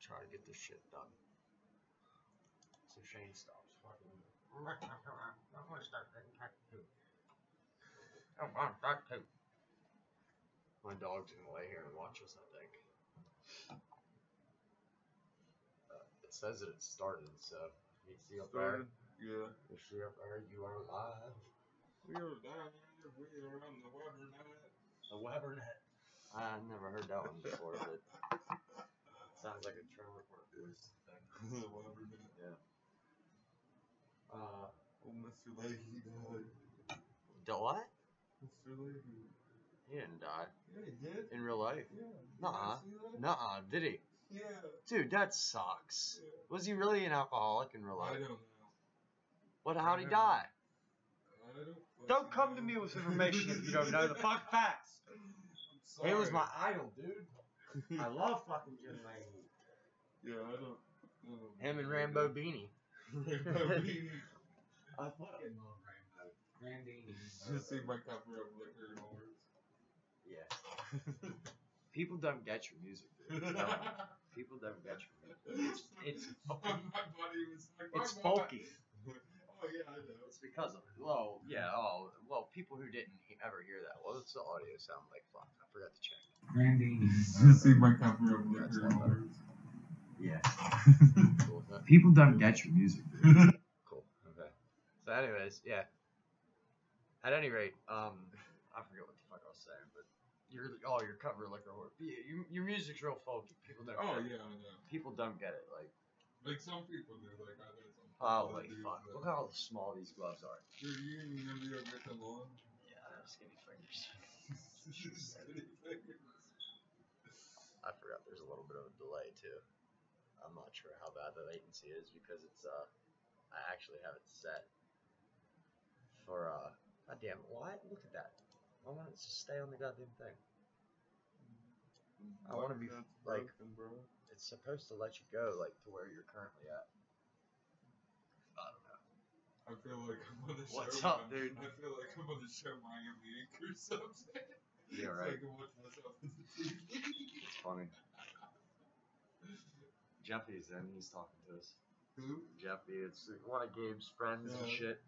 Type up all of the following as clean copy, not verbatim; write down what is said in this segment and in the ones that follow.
try to get this shit done. So Shane stops fucking. I'm gonna start getting tattooed. I want that too. My dog's gonna lay here and watch us, I think. It says that it started, so you see up there? Yeah. You see up there? You are live. We are live. We are on the Webernet. The Webernet. I never heard that one before, but it sounds like a trailer park voice thing. The Webernet. Yeah. Oh, Mr. Leahy died. What? Mr. Leahy. He didn't die. Yeah, he did. In real life? Yeah. Nuh-uh. Nuh-uh. Did he? Yeah. Dude, that sucks. Yeah. Was he really an alcoholic in real life? I don't know. What? How'd he die? I Don't come to me with information if you don't know the fucking facts. Sorry. He was my idol, dude. I love fucking Jim Leahy. Yeah, I don't. Him and Rambo Beanie. Rambo Beanie. I fucking love Rambo. Rambini. Just see my cover of Liquor and Horse. Yeah. People don't get your music, dude. No. People don't get your music. It's my buddy was like, it's folky. Oh yeah, I know. It's because of it. Well, yeah. Oh, well, people who didn't ever hear that. What does the audio sound like? Fuck, I forgot to check. Rambini. Just see my cover of Liquor and Horse. Yeah. Cool with that. People don't get your music, dude. Cool. Okay. So, anyways, yeah. At any rate, I forget what the fuck I was saying, but your cover Liquor Horse. Your music's real folky. People don't. Oh get it. yeah, I know. People don't get it. Like some people do. Like I know some. Holy fuck! Look how small these gloves are. Dude, you remember your Victim on? Yeah, I have skinny fingers. Skinny fingers. I forgot there's a little bit of a delay too. I'm not sure how bad the latency is because it's I actually have it set for God damn it, why? Look at that. I want it to stay on the goddamn thing. I want to be like bro. It's supposed to let you go like to where you're currently at. I don't know. I feel like I'm on the show. What's up, dude? I feel like I'm on the show Miami Ink or something. Yeah, right. So I can watch myself on the TV. It's funny. Jeffy's in. He's talking to us. Who? Jeffy. It's one of Gabe's friends and shit.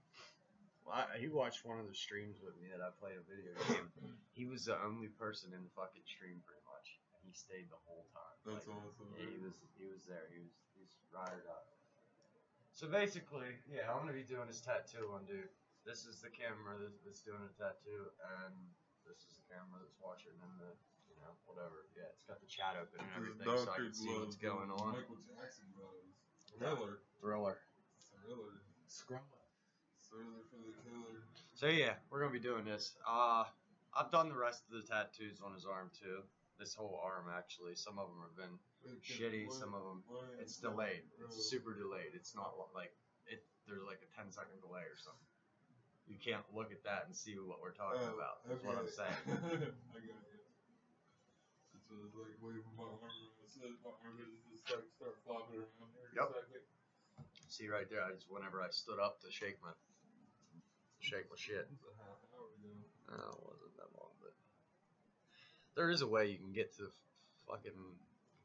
Well, he watched one of the streams with me that I played a video game. He was the only person in the fucking stream pretty much. He stayed the whole time. That's awesome. Yeah, he was there. He's riding up. So basically, yeah, I'm gonna be doing his tattoo on dude. This is the camera that's doing a tattoo, and this is the camera that's watching, and the whatever. Yeah, it's got the chat open and everything, so I can see what's going on. Michael Jackson gloves. Thriller. Thriller. Thriller for the killer. So yeah, we're gonna be doing this. I've done the rest of the tattoos on his arm too. This whole arm actually. Some of them have been shitty. Some of them it's delayed. It's super delayed. It's not like there's like a 10-second delay or something. You can't look at that and see what we're talking about. That's what I'm saying. I got you. So it's like waving my arm around. My arm is just like start flopping around here. Yep. See right there. Whenever I stood up to shake my shit. It's a half hour ago. No, it wasn't that long, but there is a way you can get to the fucking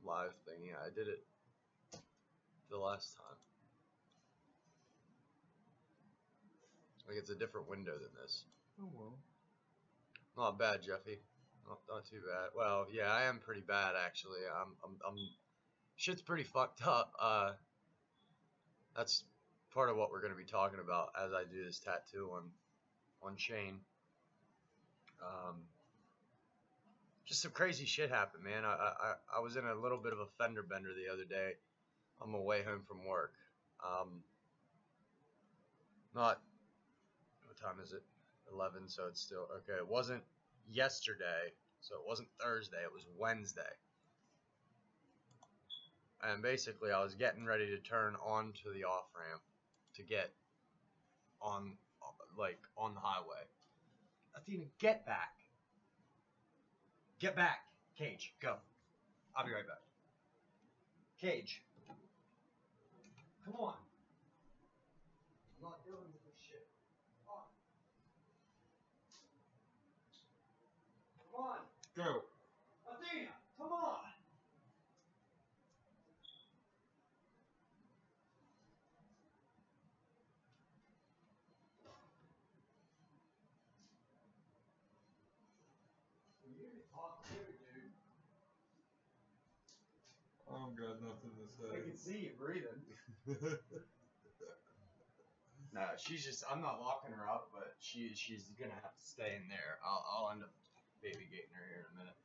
live thing. Yeah, I did it the last time. Like it's a different window than this. Oh well. Not bad, Jeffy. Not too bad. Well, yeah, I am pretty bad actually. I'm shit's pretty fucked up. That's part of what we're gonna be talking about as I do this tattoo on Shane. Just some crazy shit happened, man. I was in a little bit of a fender bender the other day on my way home from work. Not what time is it? 11, so it's still okay. It wasn't yesterday, so it wasn't Thursday. It was Wednesday. And basically, I was getting ready to turn onto the off ramp to get on, on the highway. Athena, get back. Get back. Cage, go. I'll be right back. Cage. Come on. I'm not dealing with this shit. Come on. Go. Athena, come on. Talk to it, dude. I don't got nothing to say. I can see you breathing. No, she's just. I'm not locking her up, but she's gonna have to stay in there. I'll end up baby gating her here in a minute.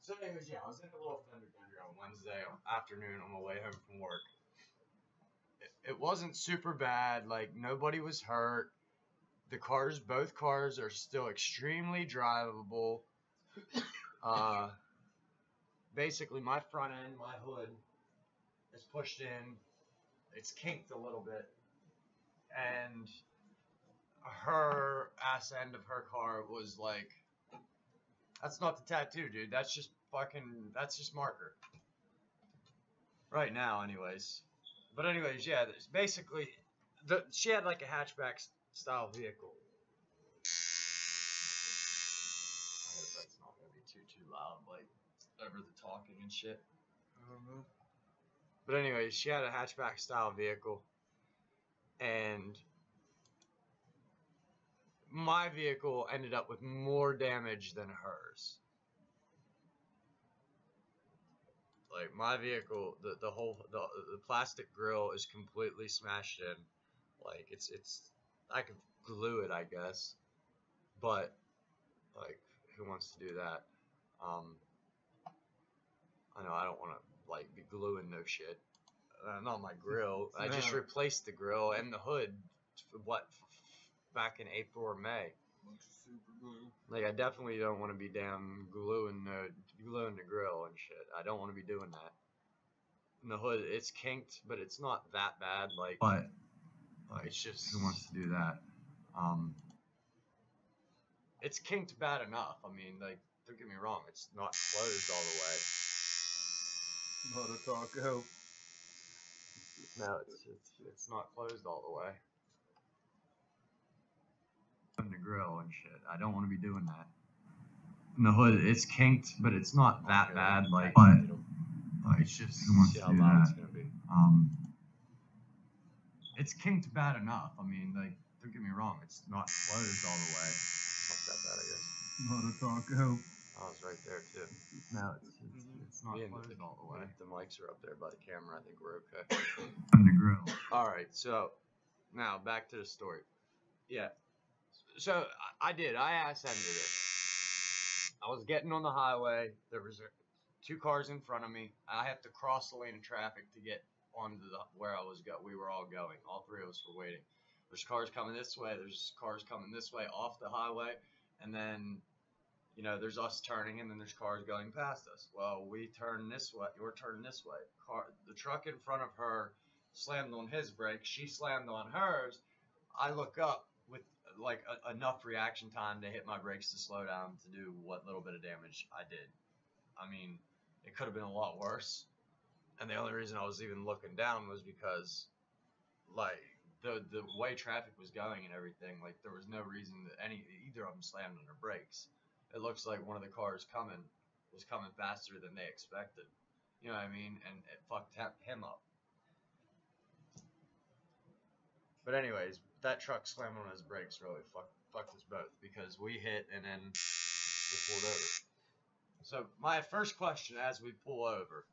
So, anyways, yeah, I was in a little fender bender on Wednesday afternoon on my way home from work. It wasn't super bad. Like nobody was hurt. Both cars are still extremely drivable. Basically, my front end, my hood, is pushed in. It's kinked a little bit, and her ass end of her car was like, that's not the tattoo, dude. That's just marker. Right now, anyways. But anyways, yeah, basically, she had like a hatchback style vehicle. I hope that's not gonna be too loud, like over the talking and shit. I don't know. But anyways, she had a hatchback style vehicle, and my vehicle ended up with more damage than hers. Like my vehicle, the whole plastic grill is completely smashed in. Like it's I could glue it, I guess, but like who wants to do that? I know I don't want to like be gluing no shit. Not my grill. I just replaced the grill and the hood. Back in April or May. Bunch of super glue. Like I definitely don't want to be damn gluing the grill and shit. I don't want to be doing that. And the hood, it's kinked, but it's not that bad. Like, but it's just who wants to do that? It's kinked bad enough. I mean, like, don't get me wrong, it's not closed all the way. Not a taco. No, it's not closed all the way. The grill and shit. I don't want to be doing that. And the hood, it's kinked, but it's not that bad. Like, but it's just who wants to do that? It's gonna be. It's kinked bad enough. I mean, like, don't get me wrong, it's not closed all the way. Not that bad, I guess. Not a taco. Oh, it's right there too. No, it's not closed all the way. The mics are up there by the camera. I think we're okay. On the grill. All right, so now back to the story. Yeah. So I ass-ended it. I was getting on the highway. There was two cars in front of me. I have to cross the lane of traffic to get onto where we were all going. All three of us were waiting. There's cars coming this way. There's cars coming this way off the highway, and then there's us turning, and then there's cars going past us. Well, we turn this way. We're turning this way. The truck in front of her slammed on his brakes. She slammed on hers. I look up with like enough reaction time to hit my brakes to slow down to do what little bit of damage I did. I mean, it could have been a lot worse. And the only reason I was even looking down was because, like, the way traffic was going and everything, like, there was no reason that either of them slammed on their brakes. It looks like one of the cars was coming faster than they expected. You know what I mean? And it fucked him up. But anyways, that truck slamming on his brakes really fucked us both because we hit and then we pulled over. So my first question as we pull over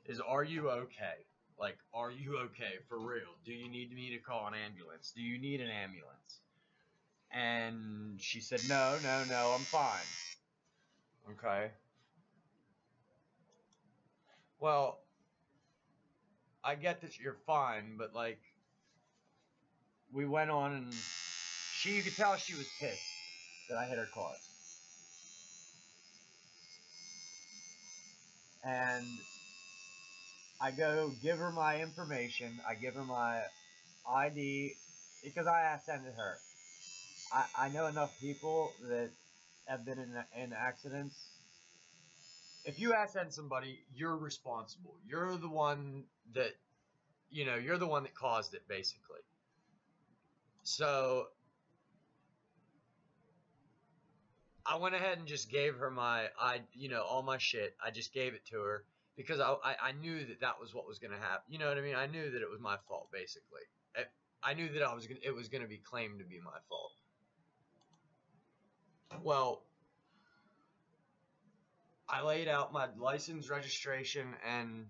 is, are you okay? Like, are you okay for real? Do you need me to call an ambulance? Do you need an ambulance? And she said, no, I'm fine. Okay. Well, I get that you're fine, but like, we went on and you could tell she was pissed that I hit her car. And I go give her my information. I give her my ID because I ass-ended her. I know enough people that have been in accidents. If you ass-end somebody, you're responsible. You're the one that, you're the one that caused it, basically. So I went ahead and just gave her all my shit. I just gave it to her because I knew that was what was going to happen. You know what I mean? I knew that it was my fault, basically. I knew that it was going to be claimed to be my fault. Well, I laid out my license, registration, and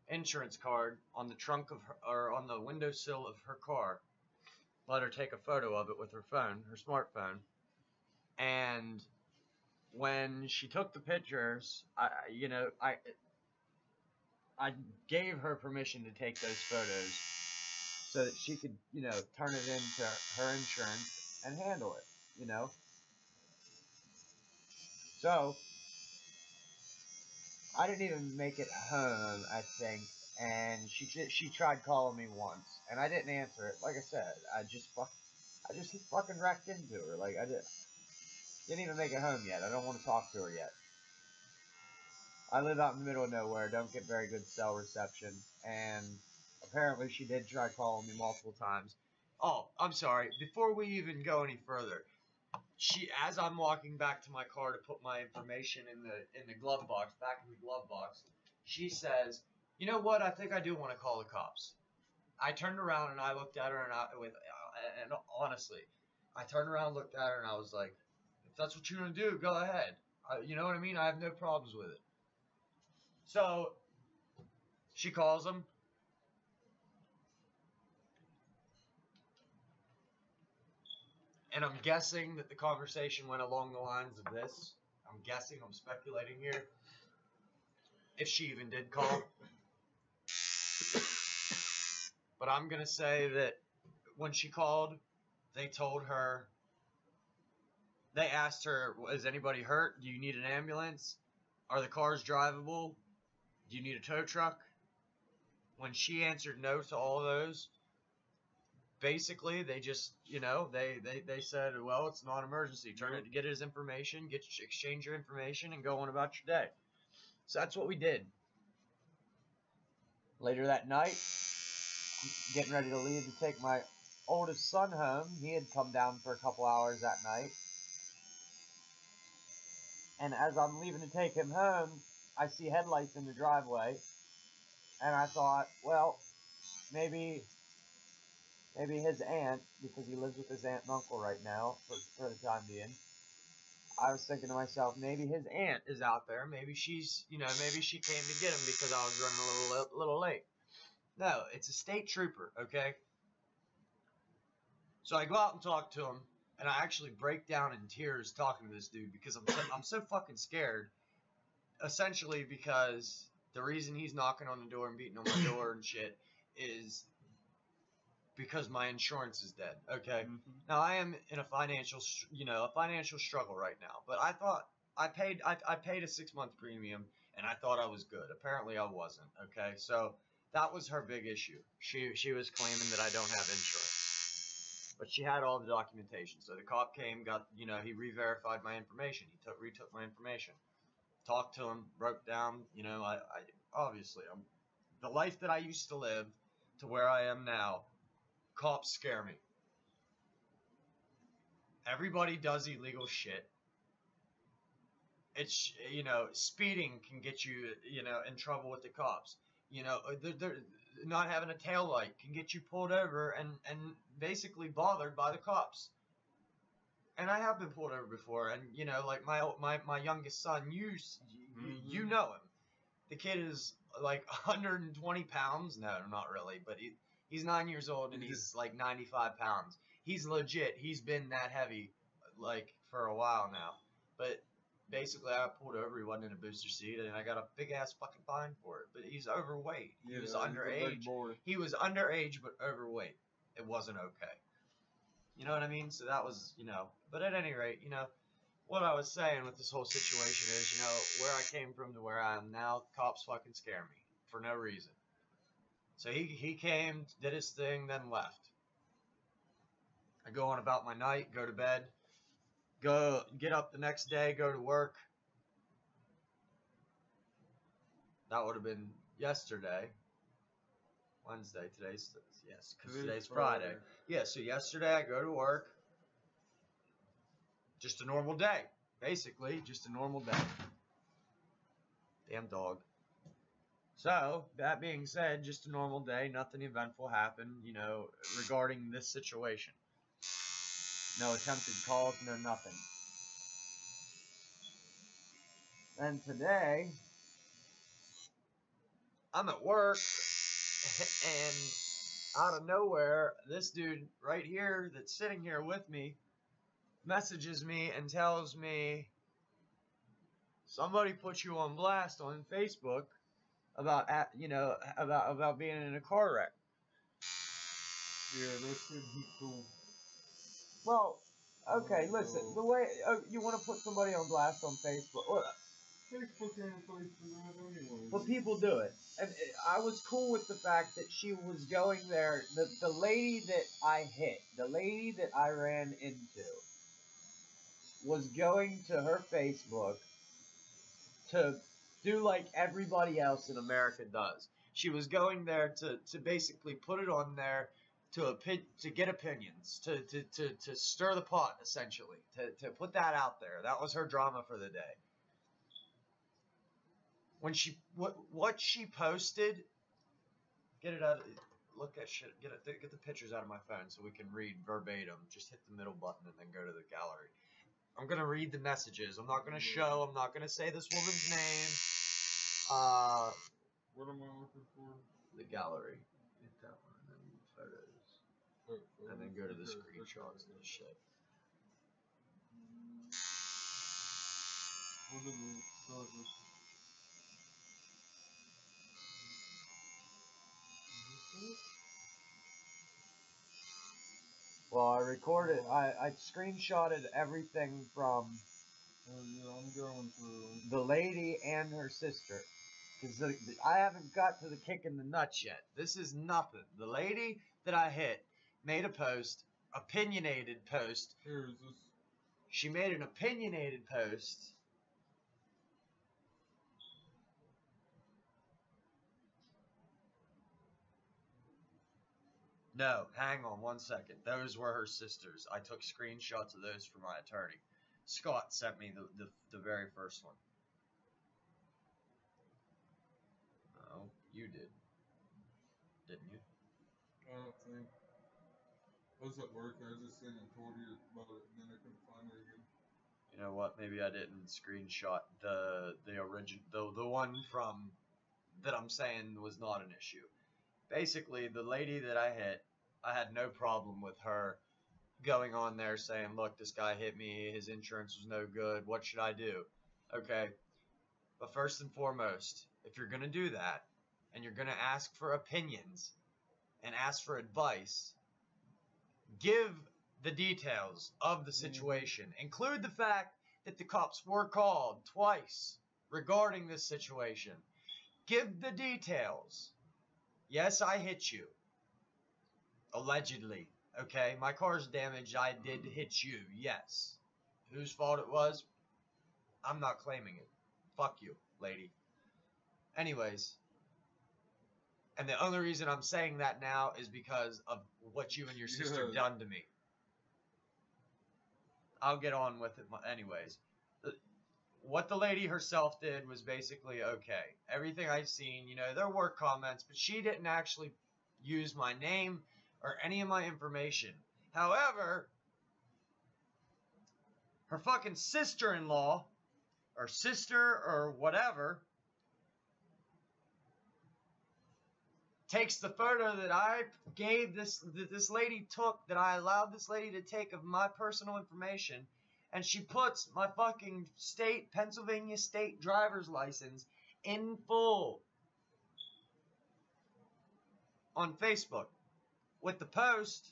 insurance card on the trunk of her, or on the windowsill of her car. Let her take a photo of it with her phone, her smartphone. And when she took the pictures, I gave her permission to take those photos so that she could, turn it into her insurance and handle it. So I didn't even make it home, I think, and she tried calling me once, and I didn't answer it. Like I said, I just fucking wrecked into her. Like didn't even make it home yet. I don't want to talk to her yet. I live out in the middle of nowhere, don't get very good cell reception, and apparently she did try calling me multiple times. Oh, I'm sorry. Before we even go any further, as I'm walking back to my car to put my information in the glove box, back in the glove box, she says, "You know what? I think I do want to call the cops." I turned around and I looked at her and honestly, I turned around, looked at her, and I was like, "If that's what you're gonna do, go ahead. You know what I mean? I have no problems with it." So she calls him. And I'm guessing that the conversation went along the lines of this. I'm guessing, I'm speculating here. If she even did call. But I'm going to say that when she called, they asked her, is anybody hurt? Do you need an ambulance? Are the cars drivable? Do you need a tow truck? When she answered no to all of those, basically they just, they said, well, it's not an emergency. Get his information, exchange your information, and go on about your day. So that's what we did. Later that night, getting ready to leave to take my oldest son home. He had come down for a couple hours that night. And as I'm leaving to take him home, I see headlights in the driveway. And I thought, well, maybe his aunt, because he lives with his aunt and uncle right now, for the time being. I was thinking to myself, maybe his aunt is out there. Maybe she's, maybe she came to get him because I was running a little late. No, it's a state trooper, okay? So I go out and talk to him, and I actually break down in tears talking to this dude because I'm so fucking scared. Essentially because the reason he's knocking on the door and beating on my door and shit is because my insurance is dead, okay? Mm-hmm. Now I am in a financial struggle right now, but I thought I paid a 6-month premium and I thought I was good. Apparently I wasn't, okay? So that was her big issue. She was claiming that I don't have insurance, but she had all the documentation. So the cop came, he re-verified my information. He retook my information, talked to him, broke down. I obviously the life that I used to live to where I am now. Cops scare me. Everybody does illegal shit. It's, speeding can get you, in trouble with the cops. They're not having a tail light can get you pulled over and basically bothered by the cops. And I have been pulled over before, and like my youngest son, you know him. The kid is like 120 pounds. No, not really, but he's 9 years old and he's like 95 pounds. He's legit. He's been that heavy like for a while now. But basically, I got pulled over. He wasn't in a booster seat, and I got a big ass fucking fine for it. But he's overweight. He was underage. He was underage, but overweight. It wasn't okay. You know what I mean? So that was, But at any rate, what I was saying with this whole situation is, where I came from to where I am now, cops fucking scare me for no reason. So he came, did his thing, then left. I go on about my night, go to bed, get up the next day, go to work. That would have been yesterday. Wednesday, because today's Friday. Yeah, so yesterday I go to work. Just a normal day. Basically, just a normal day. Damn dog. So, that being said, just a normal day, nothing eventful happened, regarding this situation. No attempted calls, no nothing. And today, I'm at work, and out of nowhere, this dude right here that's sitting here with me messages me and tells me, somebody put you on blast on Facebook about about being in a car wreck. Yeah, that shit he cool. Well, okay, listen. The way you want to put somebody on blast on Facebook, well, Facebook ain't a place for that anyway. but people do it. And I was cool with the fact that she was going there. The lady that I hit, the lady that I ran into, was going to her Facebook to do like everybody else in America does. She was going there to basically put it on there to get opinions, to stir the pot, essentially, to put that out there. That was her drama for the day. When what she posted, get it out. Look at shit. Get the pictures out of my phone so we can read verbatim. Just hit the middle button and then go to the gallery. I'm gonna read the messages. I'm not gonna show. I'm not gonna say this woman's name. What am I looking for? The gallery. Hit that one and then photos. And then go to the screenshots and shit. What are the start with? Well, I recorded. I screenshotted everything from Yeah, I'm going through. the lady and her sister. Because I haven't got to the kick in the nuts yet. This is nothing. The lady that I hit made a post, opinionated post. Here is this. She made an opinionated post. No, hang on one second. Those were her sisters. I took screenshots of those for my attorney. Scott sent me the very first one. Oh, you did. Didn't you? I don't think. I was at work. I just seen and told you about it, and then I couldn't find it again. You know what? Maybe I didn't screenshot the original, the one from that I'm saying was not an issue. Basically, the lady that I hit, I had no problem with her going on there saying, look, this guy hit me, his insurance was no good, what should I do? Okay, but first and foremost, if you're going to do that, and you're going to ask for opinions, and ask for advice, give the details of the situation. Include the fact that the cops were called twice regarding this situation. Give the details. Yes, I hit you. Allegedly. Okay, my car's damaged. I did hit you. Yes. Whose fault it was? I'm not claiming it. Fuck you, lady. Anyways. And the only reason I'm saying that now is because of what you and your sister done to me. I'll get on with it anyways. What the lady herself did was basically okay. Everything I've seen, there were comments, but she didn't actually use my name or any of my information. However, her fucking sister-in-law, or sister, or whatever, takes the photo that I gave that this lady took, that I allowed this lady to take of my personal information, and she puts my fucking Pennsylvania state driver's license in full on Facebook with the post,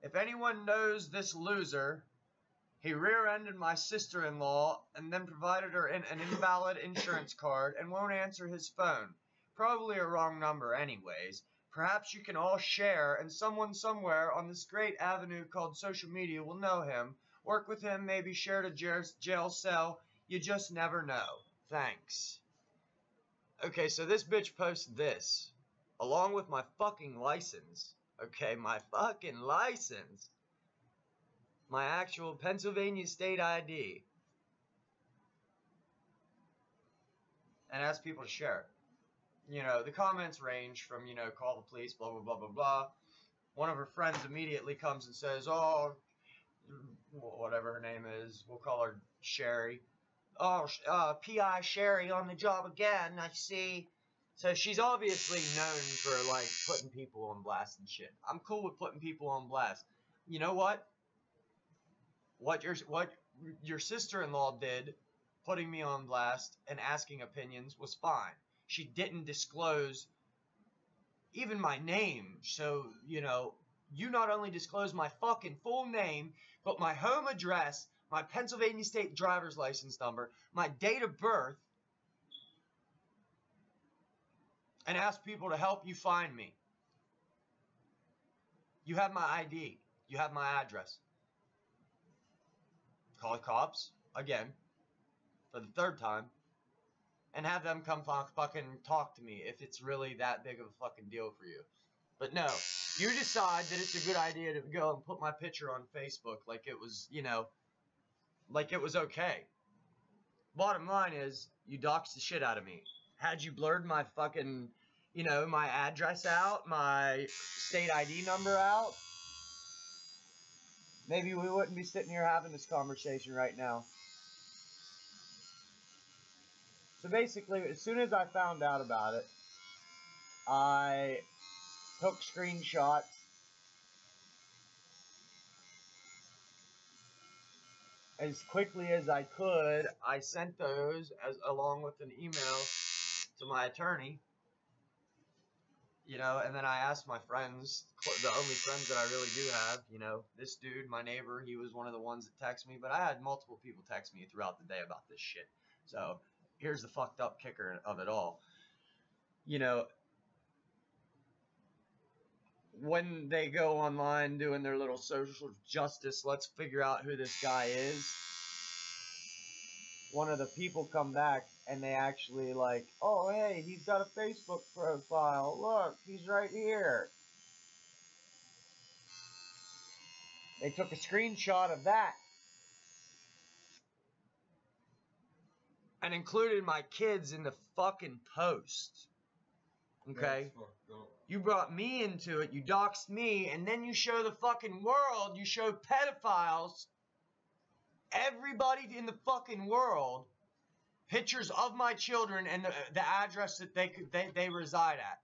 if anyone knows this loser, he rear-ended my sister-in-law and then provided her an invalid insurance card and won't answer his phone. Probably a wrong number anyways. Perhaps you can all share, and someone somewhere on this great avenue called social media will know him, work with him, maybe share a jail cell. You just never know. Thanks. Okay, so this bitch posted this, along with my fucking license. Okay, my fucking license. My actual Pennsylvania state ID. And asked people to share it. The comments range from, call the police, blah, blah, blah, blah, blah. One of her friends immediately comes and says, oh, whatever her name is, we'll call her Sherry. Oh, P.I. Sherry on the job again, I see. So she's obviously known for, like, putting people on blast and shit. I'm cool with putting people on blast. You know what? What your sister-in-law did, putting me on blast and asking opinions, was fine. She didn't disclose even my name. So, you know, you not only disclosed my fucking full name, but my home address, my Pennsylvania State driver's license number, my date of birth, and asked people to help you find me. You have my ID. You have my address. Call the cops, again, for the third time, and have them come fucking talk to me if it's really that big of a fucking deal for you. But no, you decide that it's a good idea to go and put my picture on Facebook like it was, you know, like it was okay. Bottom line is, you doxed the shit out of me. Had you blurred my fucking, you know, my address out, my state ID number out, maybe we wouldn't be sitting here having this conversation right now. So basically, as soon as I found out about it, I took screenshots as quickly as I could. I sent those along with an email to my attorney, you know, and then I asked my friends, the only friends that I really do have, you know, this dude, my neighbor, he was one of the ones that texted me, but I had multiple people text me throughout the day about this shit. So here's the fucked up kicker of it all. You know, when they go online doing their little social justice, let's figure out who this guy is, one of the people come back and they actually like, oh, hey, he's got a Facebook profile. Look, he's right here. They took a screenshot of that and included my kids in the fucking post. Okay? You brought me into it, you doxed me, and then you show the fucking world, you show pedophiles, everybody in the fucking world, pictures of my children and the address that they reside at.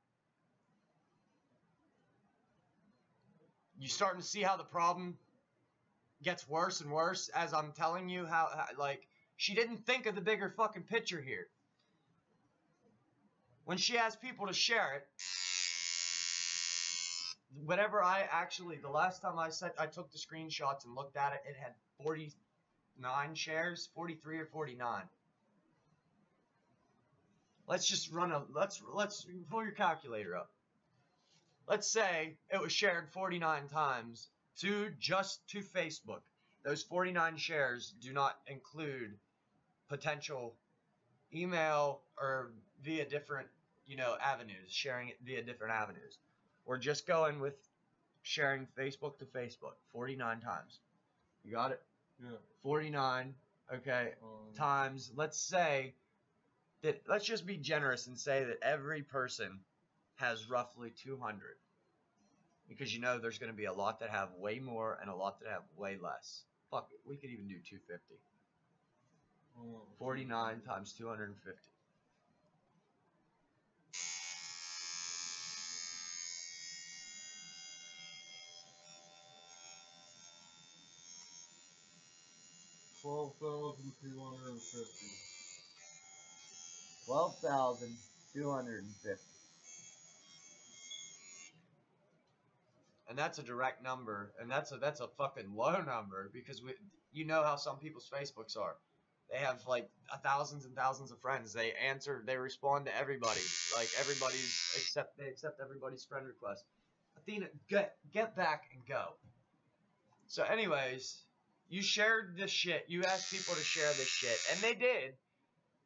You starting to see how the problem gets worse and worse as I'm telling you how like, she didn't think of the bigger fucking picture here. When she asked people to share it, whatever the last time I took the screenshots and looked at it, it had 49 shares, 43 or 49. Let's just let's pull your calculator up. Let's say it was shared 49 times just to Facebook. Those 49 shares do not include potential email or via different, you know, avenues, sharing it via different avenues. We're just going with sharing Facebook to Facebook 49 times. You got it? Yeah. 49, okay, times, let's say that, let's just be generous and say that every person has roughly 200. Because you know there's going to be a lot that have way more and a lot that have way less. Fuck it, we could even do 250. 49 times 250. $12,250. 12,250. And that's a direct number, and that's a fucking low number, because you know how some people's Facebooks are. They have like thousands and thousands of friends. They respond to everybody. Like they accept everybody's friend request. Athena, get back and go. So anyways, you shared this shit. You asked people to share this shit, and they did,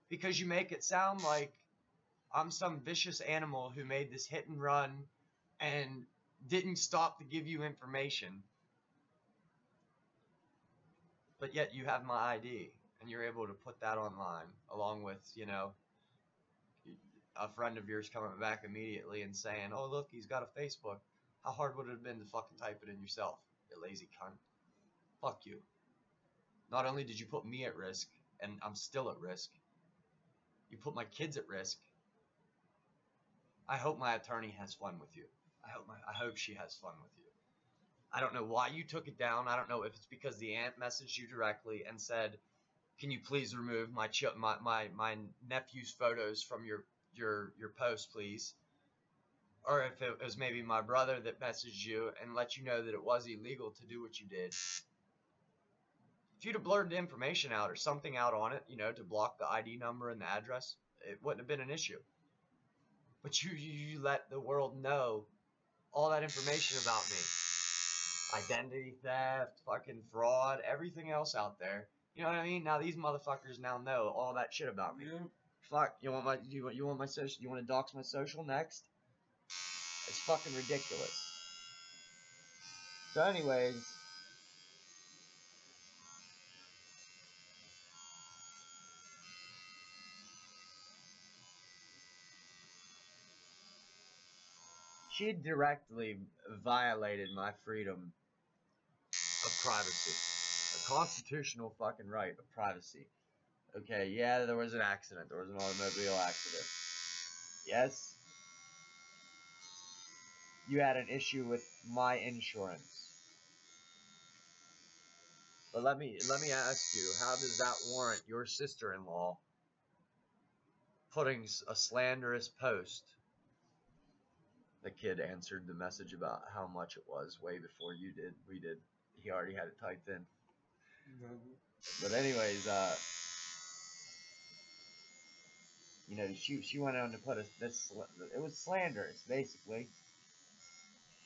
because you make it sound like I'm some vicious animal who made this hit and run and didn't stop to give you information. But yet you have my ID, and you're able to put that online, along with, you know, a friend of yours coming back immediately and saying, oh, look, he's got a Facebook. How hard would it have been to fucking type it in yourself, you lazy cunt? Fuck you. Not only did you put me at risk, and I'm still at risk, you put my kids at risk. I hope my attorney has fun with you. I hope she has fun with you. I don't know why you took it down. I don't know if it's because the aunt messaged you directly and said, "Can you please remove my nephew's photos from your post, please?" Or if it was maybe my brother that messaged you and let you know that it was illegal to do what you did. If you'd have blurred the information out or something out on it, to block the ID number and the address, it wouldn't have been an issue. But you let the world know all that information about me. Identity theft, fucking fraud, everything else out there. You know what I mean? Now these motherfuckers now know all that shit about me. Yeah. Fuck, you want my social? You want to dox my social next? It's fucking ridiculous. So, anyways, she directly violated my freedom of privacy, a constitutional fucking right of privacy. Okay, yeah, there was an accident. There was an automobile accident. Yes, you had an issue with my insurance. But let me ask you, how does that warrant your sister-in-law putting a slanderous post? The kid answered the message about how much it was way before you did. We did. He already had it typed in. But anyways, she went on to put this. It was slanderous, basically.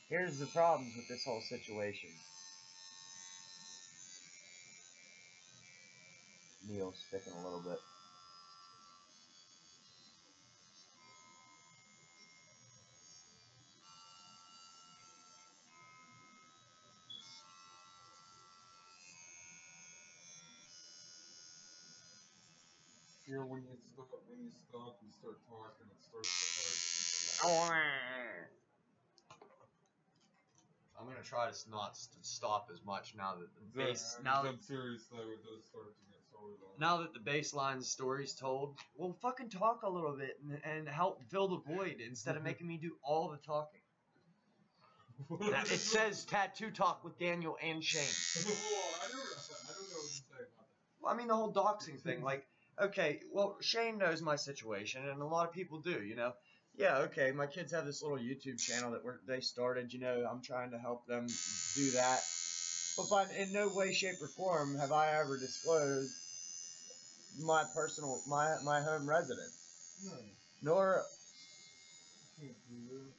Here's the problems with this whole situation. Neil's sticking a little bit. Yeah, when you stop and start talking, it starts to hurt. I'm gonna try to not stop as much now that the base. Seriously, it does start to get so long. Now that the baseline story's told, well, fucking talk a little bit and help fill the void instead of making me do all the talking. Now, it says tattoo talk with Daniel and Shane. I don't know what to say about that. Well, I mean, the whole doxing thing. Like, okay, well, Shane knows my situation, and a lot of people do, Yeah, okay, my kids have this little YouTube channel that they started, I'm trying to help them do that. But in no way, shape, or form have I ever disclosed my home residence. No. Nor Can't do that.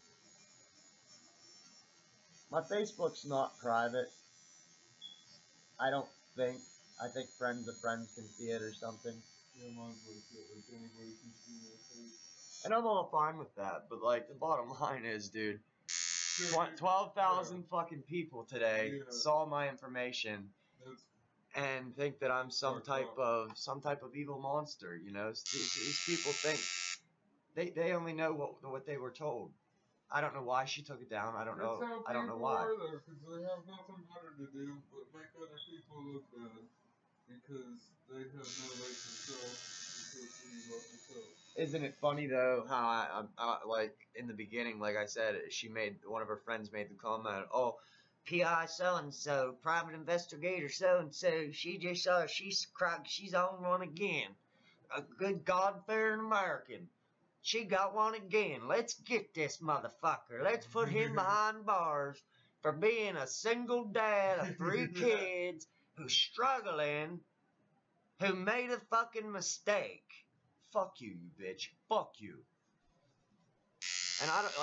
my Facebook's not private. I don't think. I think friends of friends can see it or something. Yeah, mine's like anybody can see my face. And I'm all fine with that, but the bottom line is, dude, 12,000 fucking people today saw my information and think that I'm some type of evil monster. These people think they only know what they were told. I don't know why she took it down. I don't know why. Because they have nothing better to do but make other people look bad because they have no right to show about themselves. Isn't it funny though how I in the beginning, like I said, one of her friends made the comment, "Oh, PI so and so, private investigator so and so, she's on one again. A good God-fearing American. She got one again. Let's get this motherfucker. Let's put him behind bars for being a single dad of 3 kids who's struggling, who made a fucking mistake. Fuck you, you bitch. Fuck you." And I don't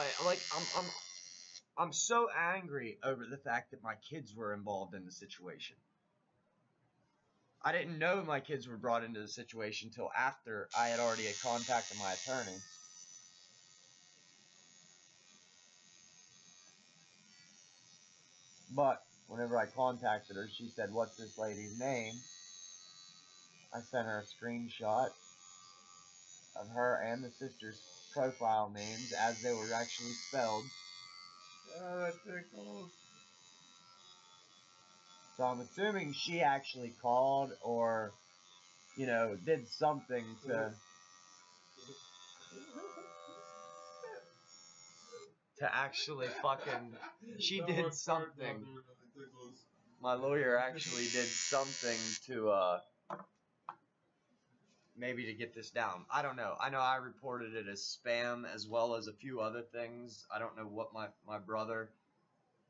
I'm so angry over the fact that my kids were involved in the situation. I didn't know my kids were brought into the situation until after I had already contacted my attorney. But whenever I contacted her, she said, "What's this lady's name?" I sent her a screenshot of her and the sister's profile names as they were actually spelled. That tickles. So I'm assuming she actually called or, you know, did something to actually fucking. She did something. My lawyer actually did something to maybe to get this down. I don't know. I know I reported it as spam as well as a few other things. I don't know what my brother.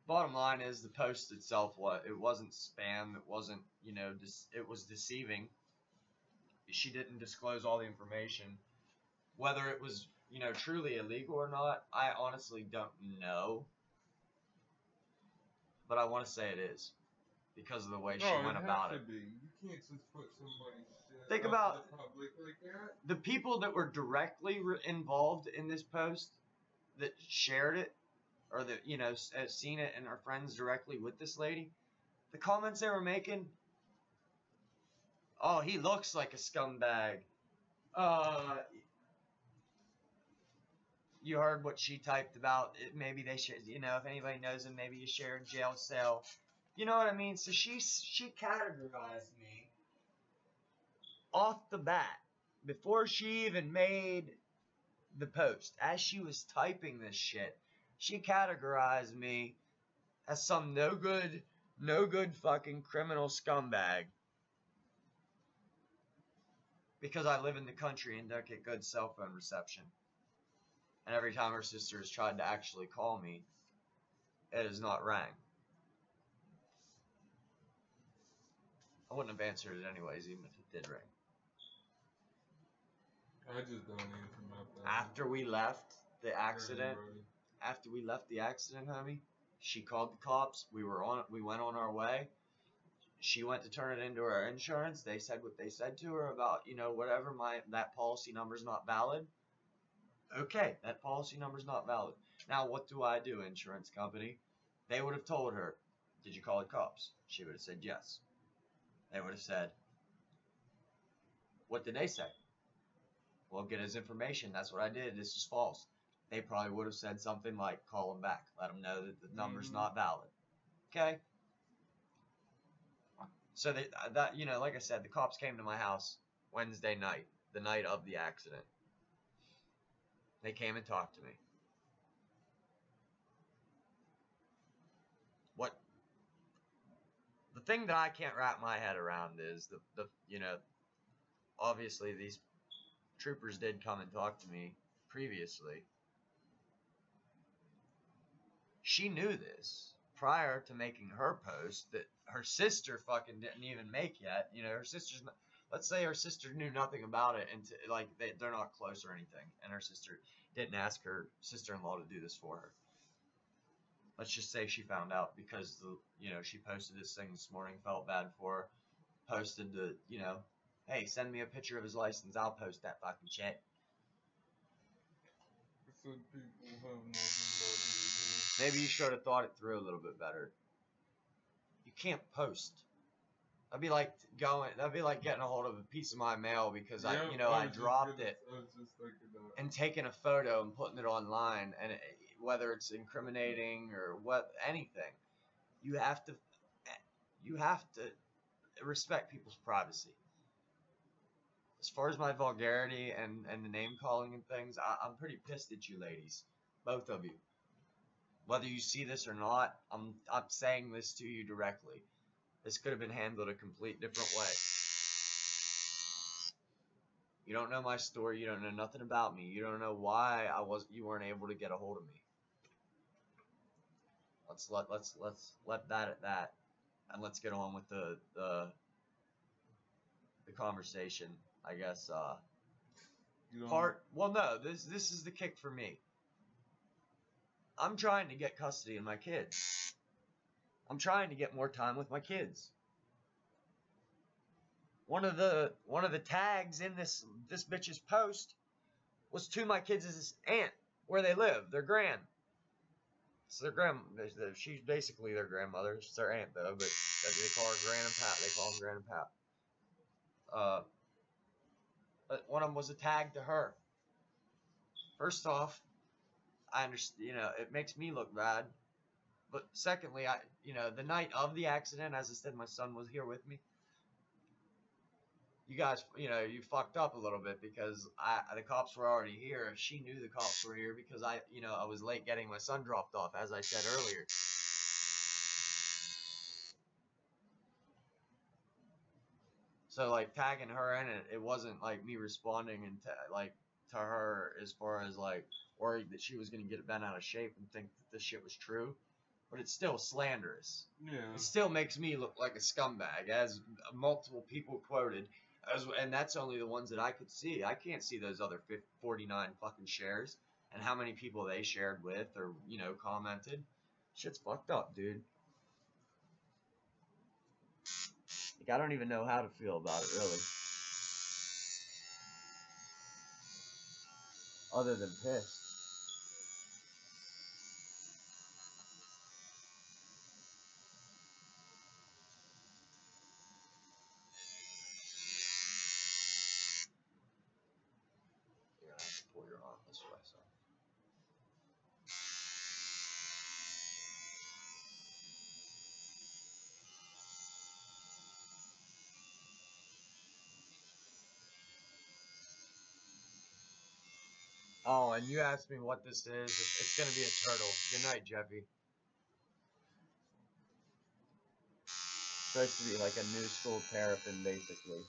Bottom line is the post itself, it wasn't spam. It wasn't, you know, it was deceiving. She didn't disclose all the information. Whether it was, you know, truly illegal or not, I honestly don't know. But I want to say it is. Because of the way she went about it. You can't just put somebody's shit Think out about to the public like that. The people that were directly involved in this post, that shared it, or that, you know, seen it and are friends directly with this lady. The comments they were making. Oh, he looks like a scumbag. You heard what she typed about it. Maybe they should, you know, if anybody knows him, maybe you share a jail cell. You know what I mean? So she categorized me off the bat before she even made the post. As she was typing this shit, she categorized me as some no good fucking criminal scumbag because I live in the country and don't get good cell phone reception. And every time her sister has tried to actually call me, it has not rang. I wouldn't have answered it anyways, even if it did ring. I just don't answer my phone. After we left the accident, homie, she called the cops. We went on our way. She went to turn it into her insurance. They said what they said to her about, you know, whatever, that policy number's not valid. Okay, that policy number's not valid. Now, what do I do, insurance company? They would have told her, did you call the cops? She would have said yes. They would have said, what did they say? Well, get his information. That's what I did. This is false. They probably would have said something like, call him back. Let him know that the number's not valid. Okay? So that, you know, like I said, the cops came to my house Wednesday night, the night of the accident. They came and talked to me. The thing that I can't wrap my head around is the you know, obviously these troopers did come and talk to me previously. She knew this prior to making her post that her sister fucking didn't even make yet. You know, her sister's not, let's say her sister knew nothing about it, and like they're not close or anything, and her sister didn't ask her sister-in-law to do this for her. Let's just say she found out because she posted this thing this morning, felt bad for her, posted the, you know, hey, send me a picture of his license, I'll post that fucking shit. Maybe you should have thought it through a little bit better. You can't post. That'd be like getting a hold of a piece of my mail because I dropped it and taking a photo and putting it online, and whether it's incriminating or anything, you have to respect people's privacy. As far as my vulgarity and the name calling and things, I'm pretty pissed at you ladies, both of you. Whether you see this or not, I'm saying this to you directly. This could have been handled a complete different way. You don't know my story. You don't know nothing about me. You don't know why you weren't able to get a hold of me. Let's let that at that, and let's get on with the conversation. I guess. Well, no. This is the kick for me. I'm trying to get custody of my kids. I'm trying to get more time with my kids. One of the tags in this bitch's post was to my kids' aunt, where they live, their gran. It's their she's basically their grandmother. It's their aunt though, but they call her Gran and Pat. They call them Gran and Pat. But one of them was a tag to her. First off, I understand, it makes me look bad, But secondly, the night of the accident, as I said, my son was here with me. You guys, you fucked up a little bit because the cops were already here. She knew the cops were here because I was late getting my son dropped off, as I said earlier. So, like, tagging her in it wasn't, like, me responding and, to her as far as, like, worried that she was going to get bent out of shape and think that this shit was true. But it's still slanderous. Yeah. It still makes me look like a scumbag, as multiple people quoted. And that's only the ones that I could see. I can't see those other 49 fucking shares and how many people they shared with or, commented. Shit's fucked up, dude. Like, I don't even know how to feel about it, really. Other than pissed. You're gonna have to pull your arm this way, so. Oh, and you asked me what this is. It's gonna be a turtle. Good night, Jeffy. Supposed to be like a new school terrapin, basically.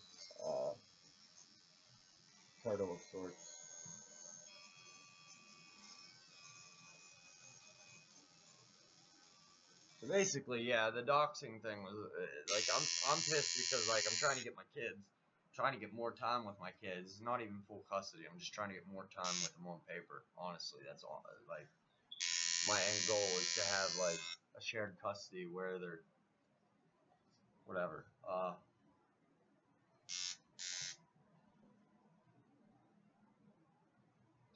Turtle of sorts. So basically, yeah, the doxing thing was like I'm pissed because like I'm trying to get my kids, trying to get more time with my kids. It's not even full custody. I'm just trying to get more time with them on paper. Honestly, that's all. Like my end goal is to have like a shared custody where they're whatever.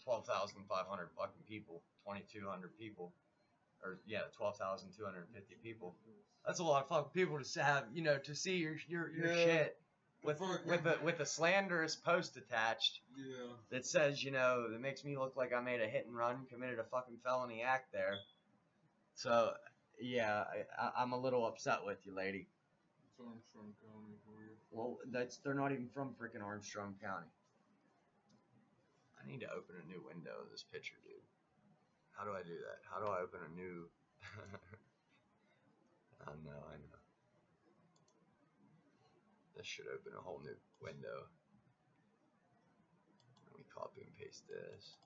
12,500 fucking people, 2,200 people, or yeah, 12,250 people. That's a lot of fucking people to have, to see your shit with a slanderous post attached. Yeah. That says, that makes me look like I made a hit and run, committed a fucking felony act there. So, yeah, I'm a little upset with you, lady. It's Armstrong County for you. Well, they're not even from freaking Armstrong County. I need to open a new window of this picture, dude. How do I do that? How do I open a new... I know. This should open a whole new window. Let me copy and paste this.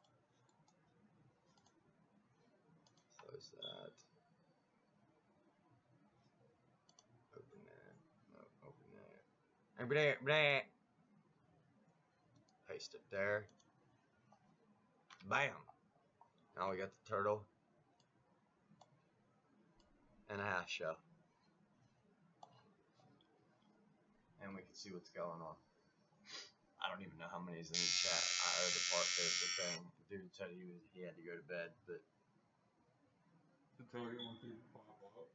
Close that. Open that. No, open that. Open that. Paste it there. Bam! Now we got the turtle. And a half shell. And we can see what's going on. I don't even know how many is in the chat. I heard the thing. The dude said he had to go to bed, but To tell you when people pop up?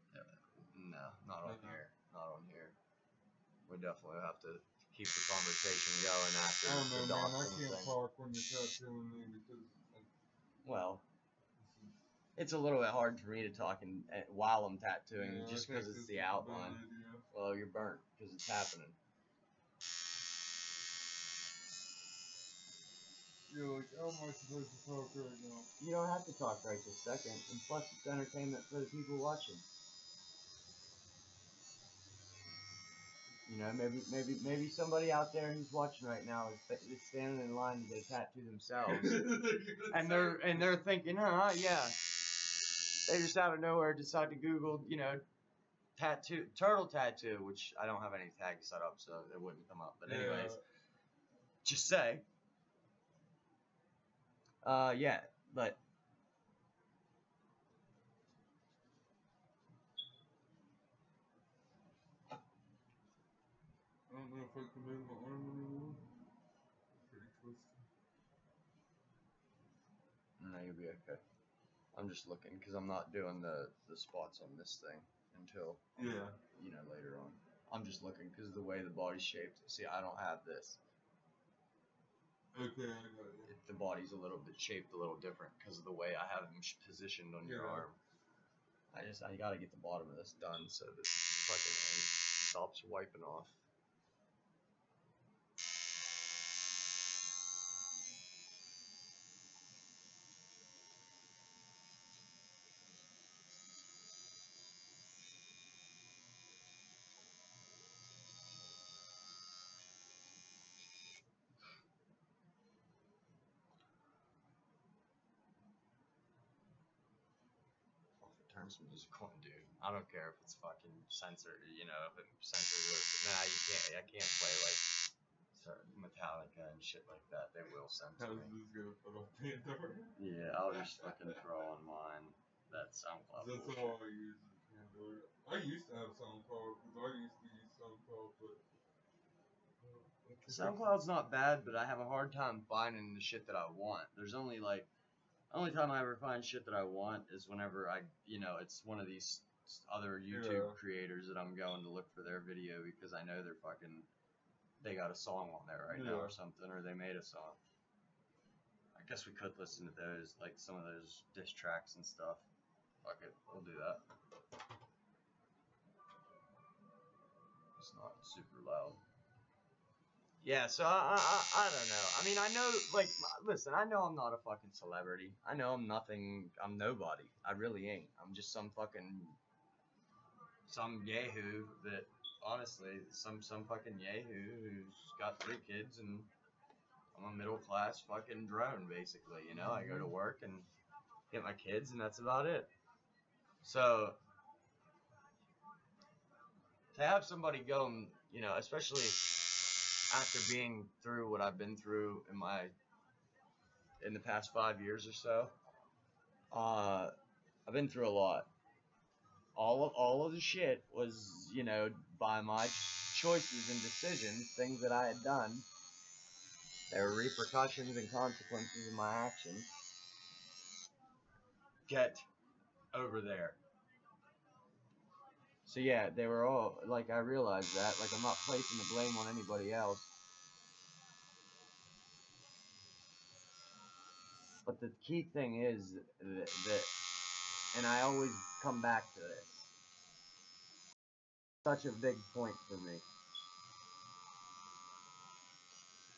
No, not on here. Not on here. We definitely have to keep the conversation going after I don't know, the man. I doxing can't thing. talk when you're tattooing me because... Well, it's a little bit hard for me to talk while I'm tattooing, just because it's the outline. Well, you're burnt because it's happening. You're like, how am I supposed to talk right now? You don't have to talk right this second, and plus it's entertainment for the people watching. Maybe somebody out there who's watching right now is standing in line to get a tattoo themselves, and they're thinking, yeah. They just out of nowhere decide to Google, turtle tattoo, which I don't have any tags set up, so it wouldn't come up. But anyways, just say, yeah, but. I don't know if I can move my arm anymore. Pretty twisted. No, you'll be okay. I'm just looking because I'm not doing the spots on this thing until later on. I'm just looking because of the way the body's shaped. See, I don't have this. Okay, I got you. The body's a little bit shaped a little different because of the way I have them positioned on your arm. I gotta get the bottom of this done so that fucking thing stops wiping off. Turn some music on, dude. I don't care if it's fucking censored, you know, if it censors it. Nah, you can't. I can't play like certain Metallica and shit like that. They will censor How's me. this gonna put on Pandora? Yeah, I'll just fucking throw on mine that SoundCloud. That's bullshit. all I use is Pandora. I used to have SoundCloud because I used to use SoundCloud, but SoundCloud's not bad, but I have a hard time finding the shit that I want. There's only like. The only time I ever find shit that I want is whenever it's one of these other YouTube creators that I'm going to look for their video because I know they got a song on there right now or something, or they made a song. I guess we could listen to those, like some of those diss tracks and stuff. Fuck it, we'll do that. It's not super loud. Yeah, so I don't know. I mean, I know, like, listen, I know I'm not a fucking celebrity. I know I'm nothing. I'm nobody. I really ain't. I'm just some yahoo that, honestly, some fucking yahoo who's got 3 kids, and I'm a middle class fucking drone, basically. You know, I go to work and get my kids, and that's about it. So to have somebody go and, you know, especially after being through what I've been through in the past 5 years or so, I've been through a lot. All of the shit was, you know, by my choices and decisions, things that I had done. There were repercussions and consequences of my actions. Get over there. So yeah, they were all, like, I realized that. Like, I'm not placing the blame on anybody else. But the key thing is that, and I always come back to this, such a big point for me.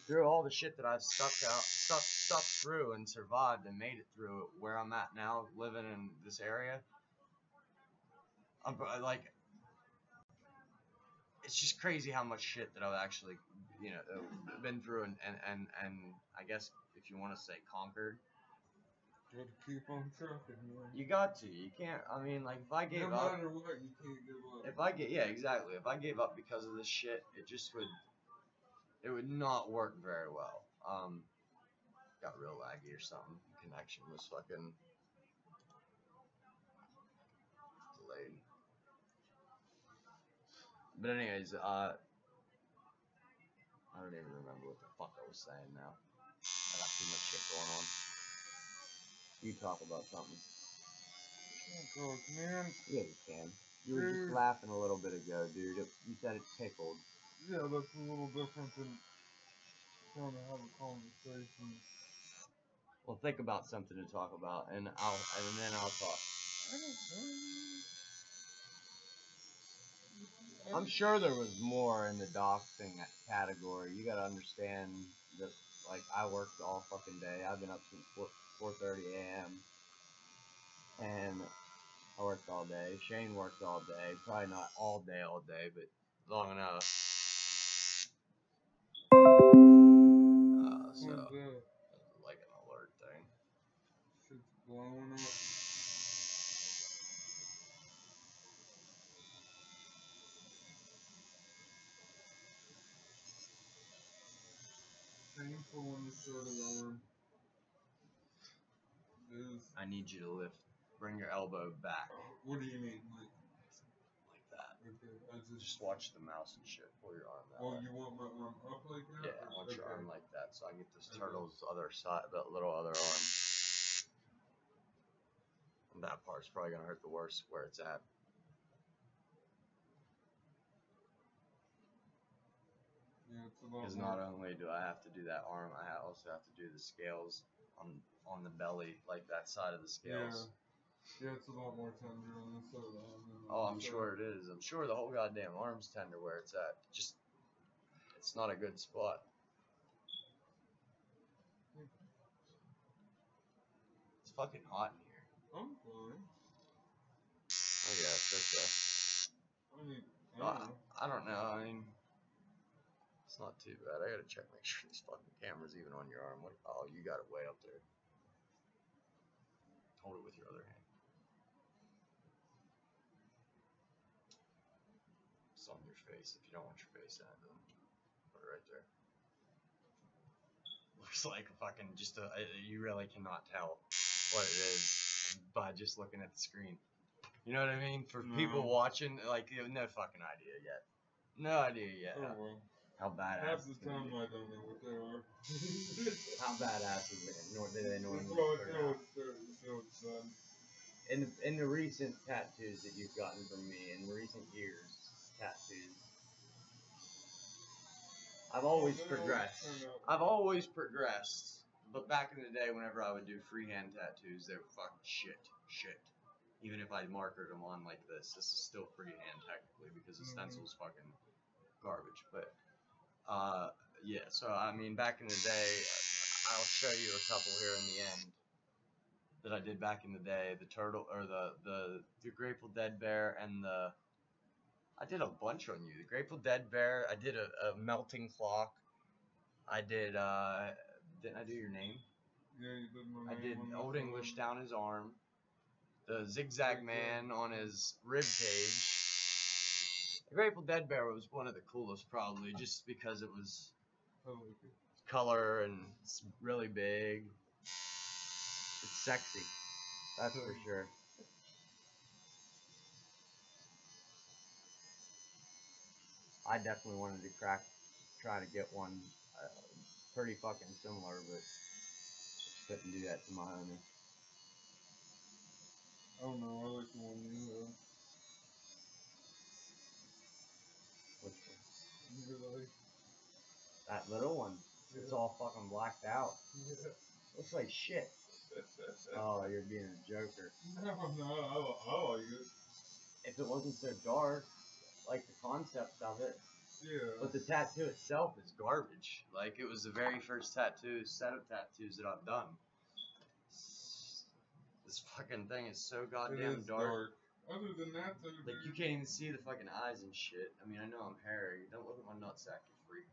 Through all the shit that I've stuck through and survived and made it through where I'm at now, living in this area, I'm like, it's just crazy how much shit that I've actually, you know, been through and I guess if you want to say conquered. Gotta keep on trucking, man. You got to. You can't. I mean, like, if I gave up. No matter what, you can't give up. Yeah, exactly. If I gave up because of this shit, it would not work very well. Got real laggy or something. Connection was fucking delayed. But anyways, I don't even remember what the fuck I was saying now. I got too much shit going on. You talk about something. Oh, man. Yeah, you can. You were just laughing a little bit ago, dude. You said it tickled. Yeah, that's a little different than trying to have a conversation. Well, think about something to talk about, and then I'll talk. I'm sure there was more in the doxing category. You gotta understand that, like, I worked all fucking day. I've been up since 4:30 a.m. and I worked all day. Shane worked all day. Probably not all day, but long enough. So, like an alert thing. Shit's blowing up. Painful on the short of the arm. I need you to bring your elbow back. What do you mean? Like that. Okay, just watch the mouse and shit. Pull your arm that way. You want my arm up like that? Yeah, I want your arm like that so I get this turtle's other side, that little other arm. And that part's probably gonna hurt the worst where it's at. Because not only do I have to do that arm, I also have to do the scales on the belly, like that side of the scales. Yeah, it's a lot more tender on this side of the arm than on Oh, the I'm side. sure it is. I'm sure the whole goddamn arm's tender where it's at. Just, it's not a good spot. It's fucking hot in here. I'm fine. I guess, that's I mean, I a, don't know. I don't know, I mean, it's not too bad. I gotta check, make sure this fucking camera's even on your arm. What, oh, you got it way up there. Hold it with your other hand. It's on your face. If you don't want your face in it, then put it right there. Looks like a fucking you really cannot tell what it is by just looking at the screen. You know what I mean? For people watching, like, you have no fucking idea yet. No idea yet. Oh well. How badass. Half the time I don't know what they are. How badass is it? Nor do they normally Well, put it until out. it's done. In the recent tattoos that you've gotten from me, in recent years, tattoos, I've always progressed. I've always progressed. But back in the day, whenever I would do freehand tattoos, they were fucking shit. Even if I markered them on like this is still freehand technically because the stencil's fucking garbage. But yeah. So I mean, back in the day, I'll show you a couple here in the end that I did back in the day. The turtle or the Grateful Dead bear and the. I did a bunch on you. The Grateful Dead bear. I did a melting clock. I did. Didn't I do your name? Yeah, you did my I name did on Old this English one. down his arm. The Zigzag Man on his rib cage. The Grateful Dead bear was one of the coolest, probably, just because it was I like it. color and it's really big. It's sexy, that's for sure. I definitely wanted to try to get one pretty fucking similar, but couldn't do that to my owner. I don't know, I like the one you have. Which one? Really? That little one. Yeah. It's all fucking blacked out. Yeah. Looks like shit. Oh, you're being a joker. No, I like it. If it wasn't so dark, like the concept of it. Yeah. But the tattoo itself is garbage. Like, it was the very first set of tattoos that I've done. This fucking thing is so goddamn dark. Other than that, though, Like, you can't even see the fucking eyes and shit. I mean, I know I'm hairy. Don't look at my nutsack, you freak.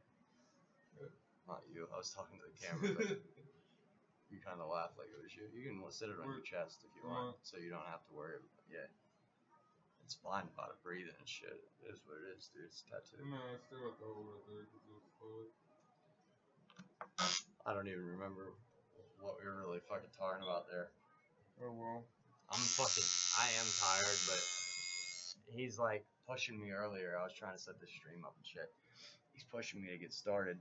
Not you. I was talking to the camera, but you kind of laugh like it was you. You can sit it on your chest if you want, so you don't have to worry about it. Yeah. It's fine about it breathing and shit. It is what it is, dude. It's a tattoo. No, I still have to hold it there because it's fully. I don't even remember what we were really fucking talking about there. Oh well. I am tired, but he's like pushing me earlier. I was trying to set this stream up and shit. He's pushing me to get started.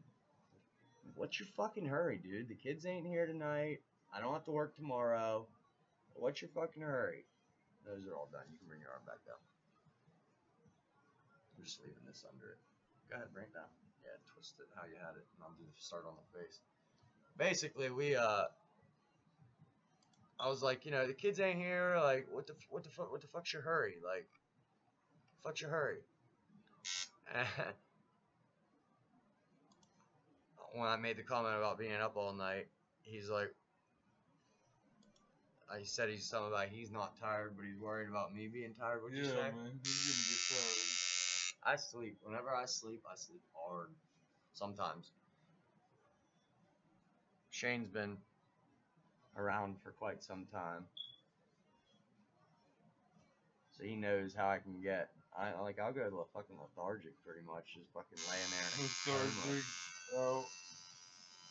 What's your fucking hurry, dude? The kids ain't here tonight. I don't have to work tomorrow. What's your fucking hurry? Those are all done. You can bring your arm back down. I'm just leaving this under it. Go ahead, bring it down. Yeah, twist it how you had it, and I'll do the start on the face. Basically, I was like, you know, the kids ain't here. Like, what the fuck's your hurry? Like, fuck's your hurry? When I made the comment about being up all night, he's like, I said he's something about he's not tired, but he's worried about me being tired. What'd you say? Yeah, man, he's gonna get tired. I sleep. Whenever I sleep hard. Sometimes. Shane's been around for quite some time, so he knows how I can get. I'll go to fucking lethargic pretty much, just fucking laying there. Lethargic. Oh.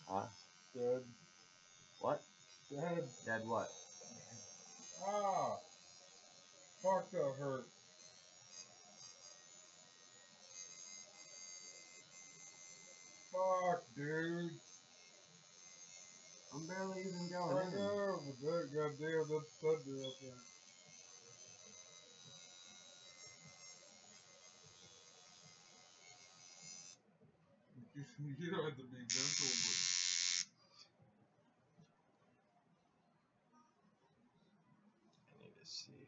Huh? Dead. What? Dead. Dead what? Ah. Fuck, that hurt. Fuck, dude. I'm barely even going I in. know, but that goddamn, that's thunder up there. You don't have to be gentle, but. I need to see.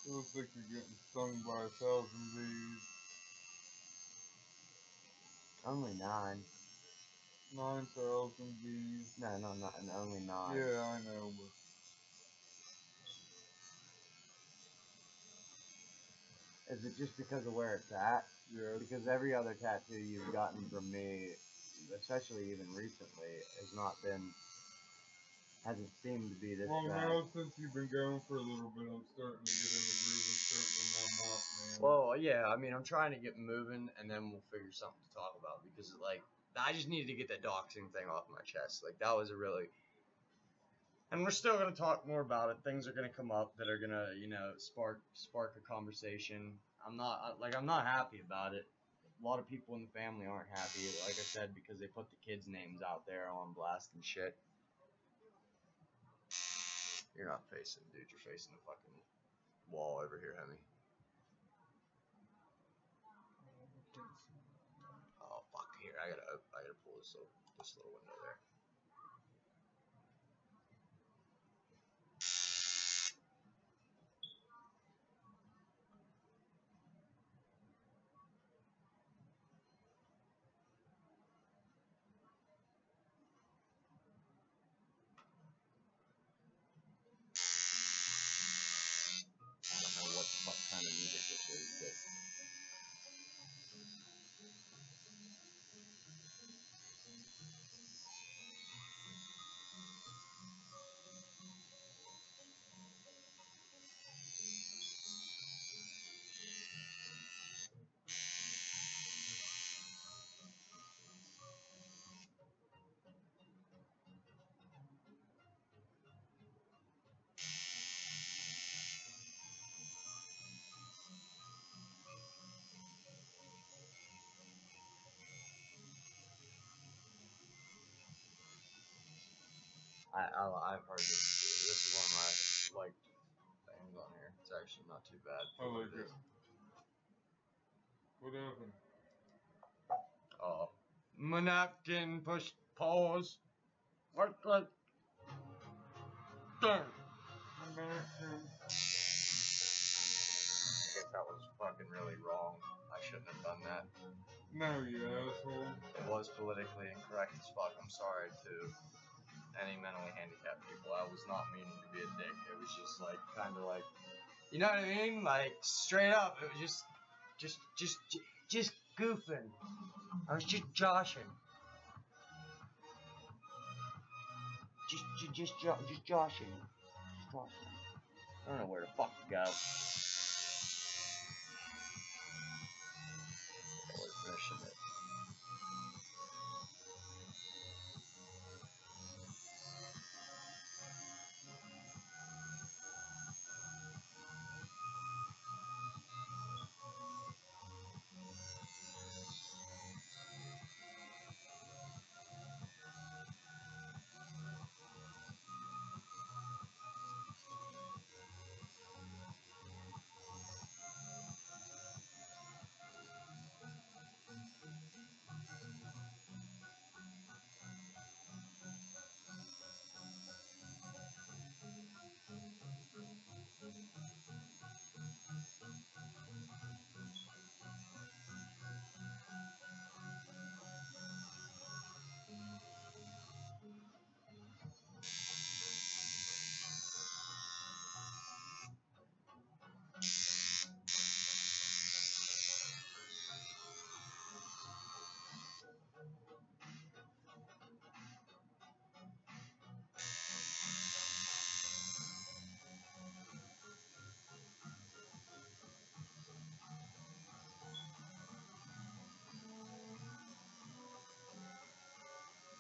It looks like you're getting stung by 1,000 bees. Only 9. 9,000 bees. No, only 9. Yeah, I know, but Is it just because of where it's at? yeah. Because every other tattoo you've gotten from me, especially even recently, hasn't seemed to be this Well, bad. now since you've been going for a little bit, I'm starting to get in the groove and starting to numb up, man. Well, yeah, I mean, I'm trying to get moving, and then we'll figure something to talk about, because, like, I just needed to get that doxing thing off my chest. Like, that was a really... And we're still going to talk more about it. Things are going to come up that are going to, you know, spark a conversation. I'm not happy about it. A lot of people in the family aren't happy, like I said, because they put the kids' names out there on blast and shit. You're not facing, dude. You're facing the fucking wall over here, Hemi. Oh fuck! Here, I gotta pull this little window there. I don't know what the fuck kind of music this is, but I've heard this. This is one of my like things on here. It's actually not too bad. I like it. What happened? Oh, my napkin push pause. What the? Damn. My napkin. I guess that was fucking really wrong. I shouldn't have done that. No, you asshole. It was politically incorrect as fuck. I'm sorry to any mentally handicapped people. I was not meaning to be a dick. It was just like kind of like, you know what I mean? Like straight up. It was just goofing. I was just joshing. Just joshing. Just joshing. I don't know where the fuck to go. We're finishing it.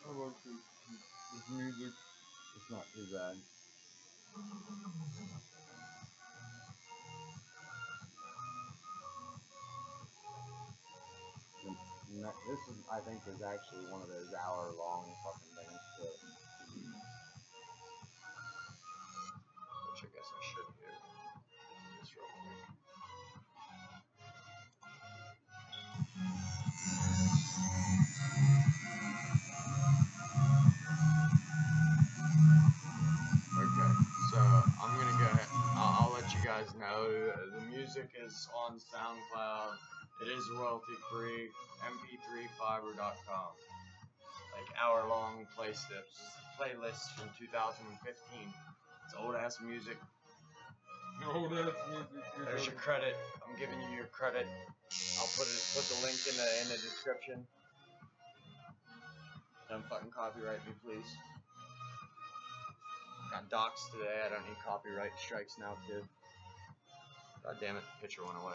I like this music. It's not too bad. This is, I think, is actually one of those hour-long fucking things. But which I guess I should do. Just real quick. Okay, so I'm gonna go ahead. I'll let you guys know. The music is on SoundCloud. It is royalty free. mp3fiber.com. Like hour-long playlist from 2015. It's old ass music. Old ass music. There's your credit. I'm giving you your credit. I'll put the link in the description. Don't fucking copyright me, please. Got doxed today. I don't need copyright strikes now, kid. God damn it, the picture went away.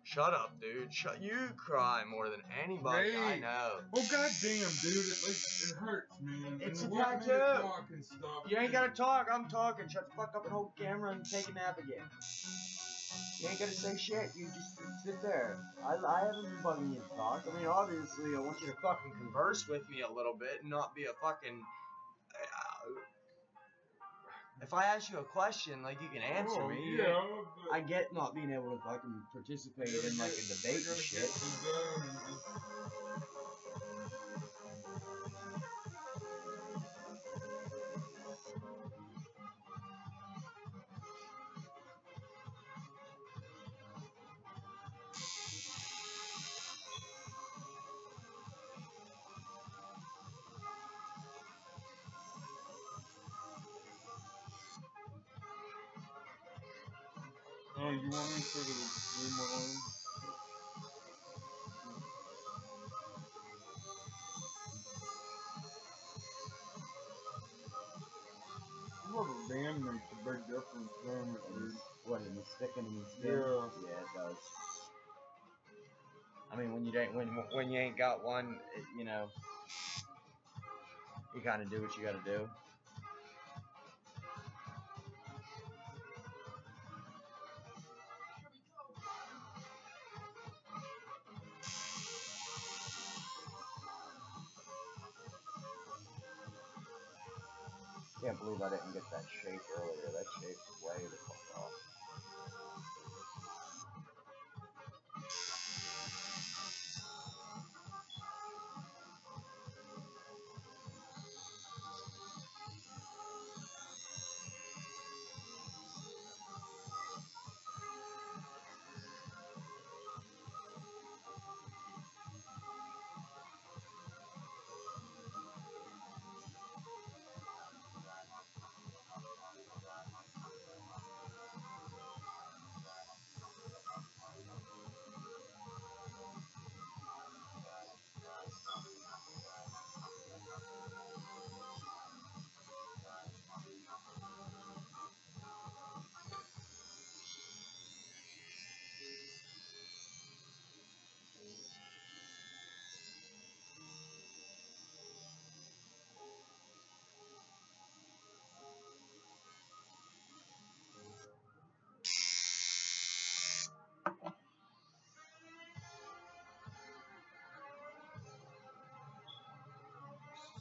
Shut up, dude. You cry more than anybody I know. Oh goddamn, dude! It hurts, man. It's and a the way tattoo. you talk and stuff. You ain't gotta talk. I'm talking. Shut the fuck up and hold the camera and take a nap again. You ain't gotta say shit. You just sit there. I haven't been bugging you to talk. I mean, obviously, I want you to fucking converse with me a little bit and not be a fucking. If I ask you a question, like, you can answer me. Yeah, I get not being able to fucking participate in like a debate and shit. Oh, you want me to leave my arm? Rubber band makes a big difference, man. what, in the sticking in the skin? Yeah. Yeah, it does. I mean, when you ain't got one, you know, you kind of do what you gotta do. Can't believe I didn't get that shape earlier. That shape's way the fuck off.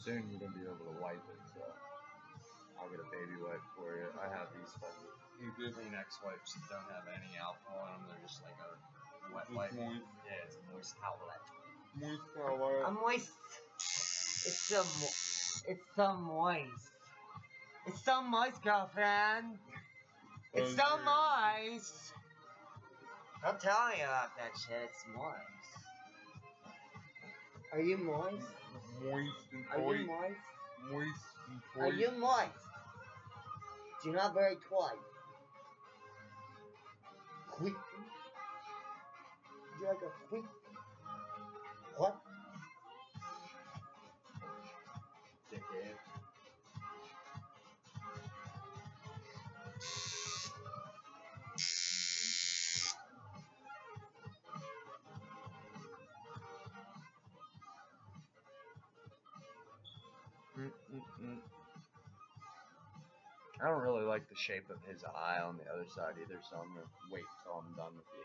Soon you're gonna be able to wipe it, so I'll get a baby wipe for you. I have these fucking Kleenex wipes that don't have any alcohol in them. They're just like a wet wipe. Moist. Yeah, it's a moist towelette. Moist towelette. I'm moist. It's so moist. It's so moist, girlfriend. It's so moist. I'm telling you about that shit. It's moist. Are you moist? Moist and Are toy. you moist? Moist and toy. Are you moist? You're not very quiet. Quick. You're like a quick. What? Dickhead. I don't really like the shape of his eye on the other side either, so I'm gonna wait till I'm done with you.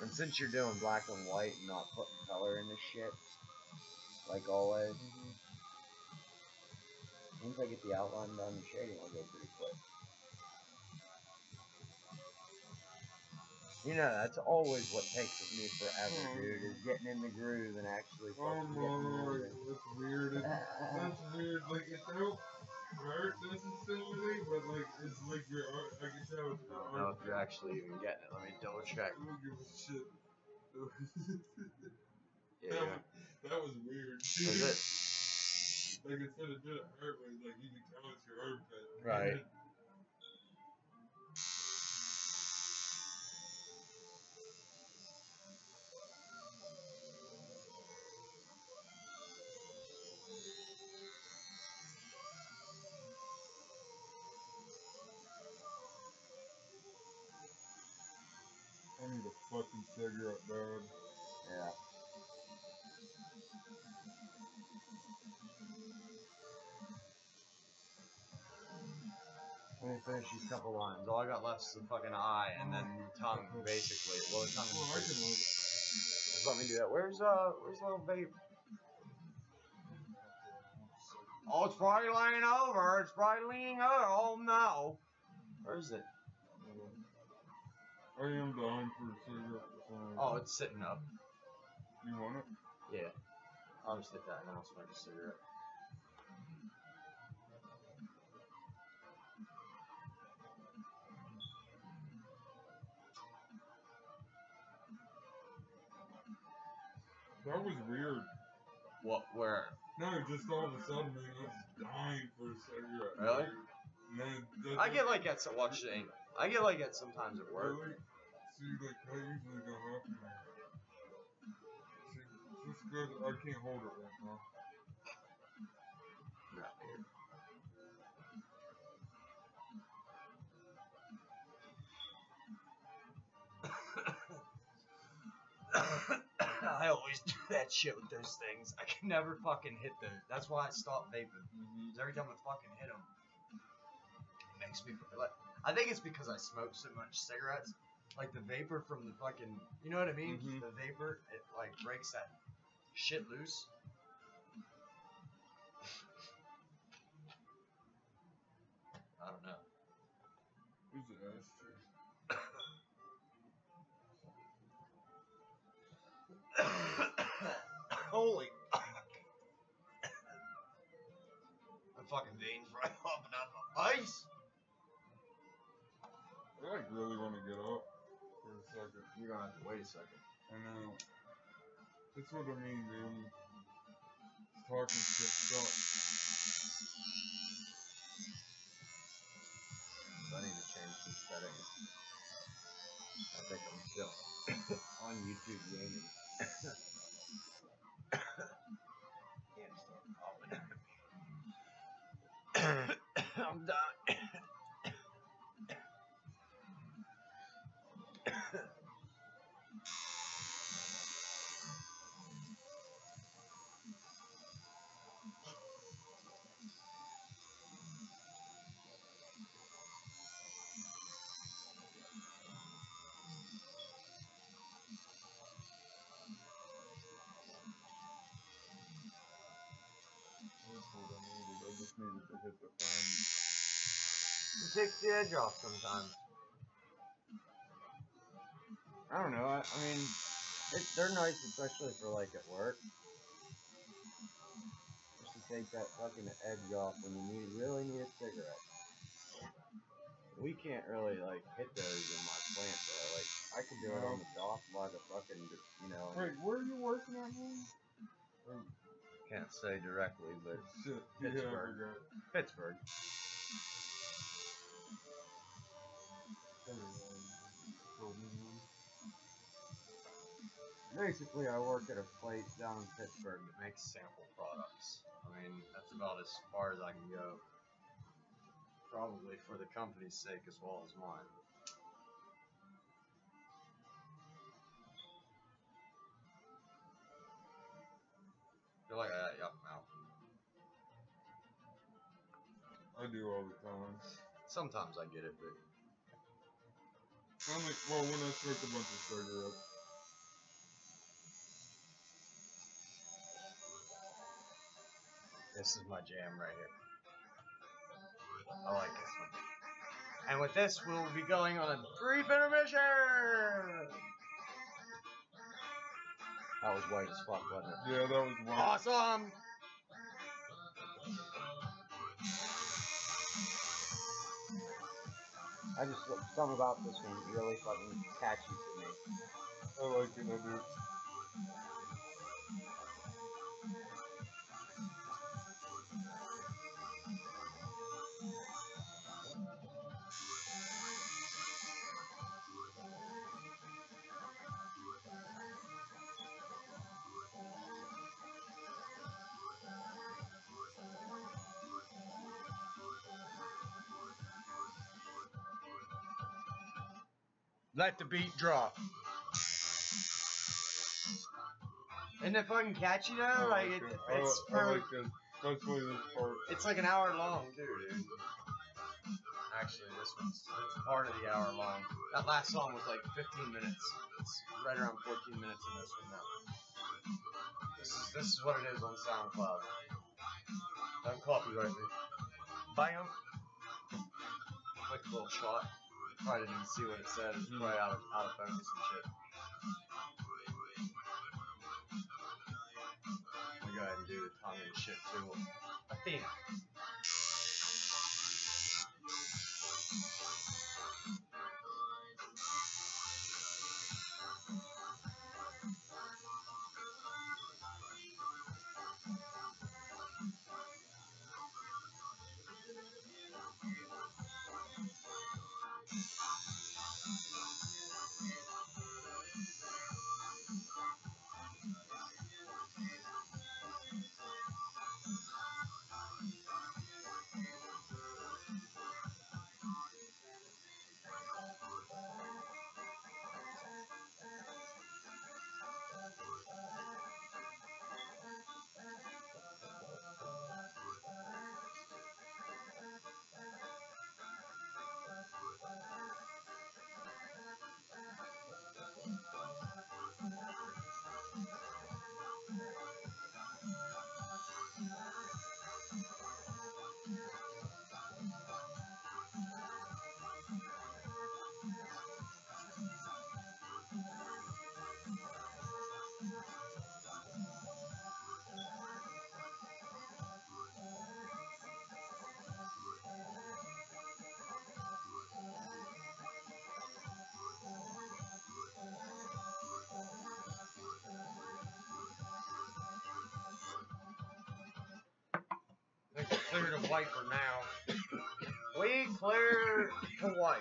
And since you're doing black and white and not putting color in this shit, like always, once I get the outline done, the shading will go pretty quick. You know, that's always what takes me forever, dude, is getting in the groove and actually fucking getting moving. It's weird. That's weird. Like, it don't hurt necessarily, but like, it's like your art. I can tell it's I your don't know art. if you're actually even getting it. Let me double check. I don't give a shit. Yeah. That was weird. Is it? Like, instead of doing it hurt, like, you can tell it's your armpit. Right. I need a fucking cigarette, bud. Yeah. Let me finish these couple lines. All I got left is the fucking eye and then the tongue, basically. Well, the tongue Well, I is can like. just let me do that. Where's little vape? Oh, it's probably laying over. It's probably leaning over. Oh no. Where is it? I am dying for a cigarette. Oh, it's sitting up. You want it? Yeah. I'll just hit that and then I'll smoke a cigarette. That was weird. What? Where? No, just all of a sudden, man, I was dying for a cigarette. Really? Man, I get like that. So watch it. I get like that sometimes at work. Really? See, like, that usually don't happen. See, it's just good. I can't hold it right now. Not here. I always do that shit with those things. I can never fucking hit those. That's why I stopped vaping. Because every time I fucking hit them, it makes me like. I think it's because I smoke so much cigarettes. Like the vapor from the fucking, you know what I mean? Mhm. The vapor, it like breaks that shit loose. I don't know. Who's the ashtray? Holy fuck. My fucking veins right popping out my ice. I like really want to get up for a second. You're gonna have to wait a second. I know. That's what I mean, man. Talking shit sucks. I need to change some settings. I think I'm still on YouTube gaming. Can't stop coughing. I'm done. That's what I needed. I just needed to hit the fan. It takes the edge off sometimes. I don't know. I mean, they're nice, especially for like at work. Just to take that fucking edge off when you really need a cigarette. We can't really like hit those in my plant though. Like I could do it on the dock by the fucking, you know. Wait, where are you working at, man? Can't say directly, but Shit. Pittsburgh. Yeah, I Pittsburgh. forgot. Basically, I work at a place down in Pittsburgh. Makes sample products. I mean, that's about as far as I can go. Probably for the company's sake as well as mine. You're like, yup, I'm out. I do all the time. Sometimes I get it, but Well, when I smoke a bunch of cigarettes. this is my jam right here. I like this one. And with this, we'll be going on a brief intermission. That was white as fuck, wasn't it? Yeah, that was one. Awesome! I just something about this one really fucking catchy to me. I like it, I do. Let the beat drop. Isn't it fucking catchy though? I Like like it. it's I like it. Especially this part. It's like an hour long too, dude. Actually, this one's it's part of the hour long. That last song was like 15 minutes. It's right around 14 minutes in this one now. This is what it is on SoundCloud. Don't copyright me. Bam. Quick little shot. Probably didn't even see what it said. It's probably out of focus and shit. I'm gonna go ahead and do the tongue and shit too. Athena. We clear the wiper now. We clear the wipe.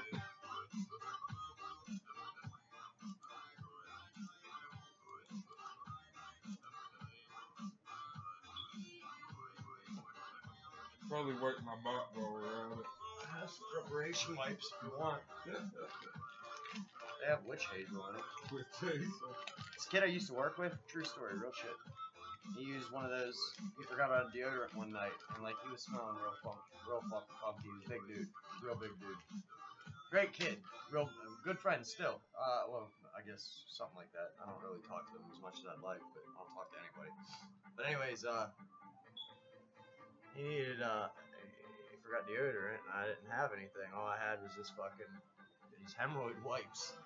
Probably wipe my butt while we're at it. That's preparation wipes if you want. They have witch hazel in it. With taste. This kid I used to work with, true story, real shit. He used one of those, he forgot about a deodorant one night, and like he was smelling real fucking funky. He was a big dude, real big dude. Great kid, real good friend still. Well, I guess something like that. I don't really talk to him as much as I'd like, but I'll talk to anybody. But anyways, he needed, he forgot deodorant, and I didn't have anything. All I had was these hemorrhoid wipes.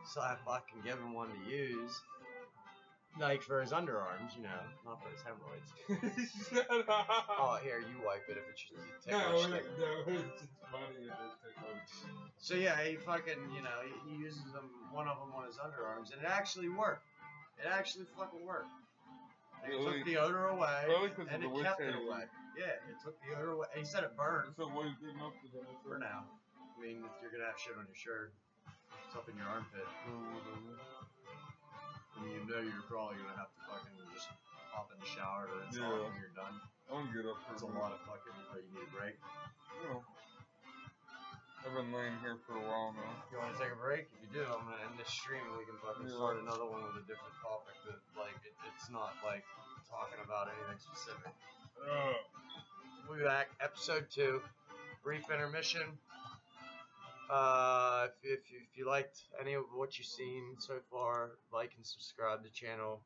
So I fucking gave him one to use. Like for his underarms, you know, not for his hemorrhoids. Shut up! Oh, here, you wipe it if it's just No, ticklish. it's just funny if it's ticklish. So yeah, he fucking, you know, he uses one of them on his underarms, and it actually worked. It actually fucking worked. It Really? took the odor away, Probably 'cause of and the it witch kept it hazel. away. Yeah, it took the odor away. He said it burned So what is good enough for that? for now. I mean, if you're gonna have shit on your shirt, it's up in your armpit. And you know you're probably gonna have to fucking just hop in the shower to rinse off when you're done. I want to get up for It's a lot of fucking, you need a break. No. I'd been laying here for a while now. You want to take a break? If you do, I'm gonna end this stream and we can fucking start another one with a different topic that, like, it's not like talking about anything specific. We'll be back, episode 2, brief intermission. If you liked any of what you've seen so far, like and subscribe to the channel.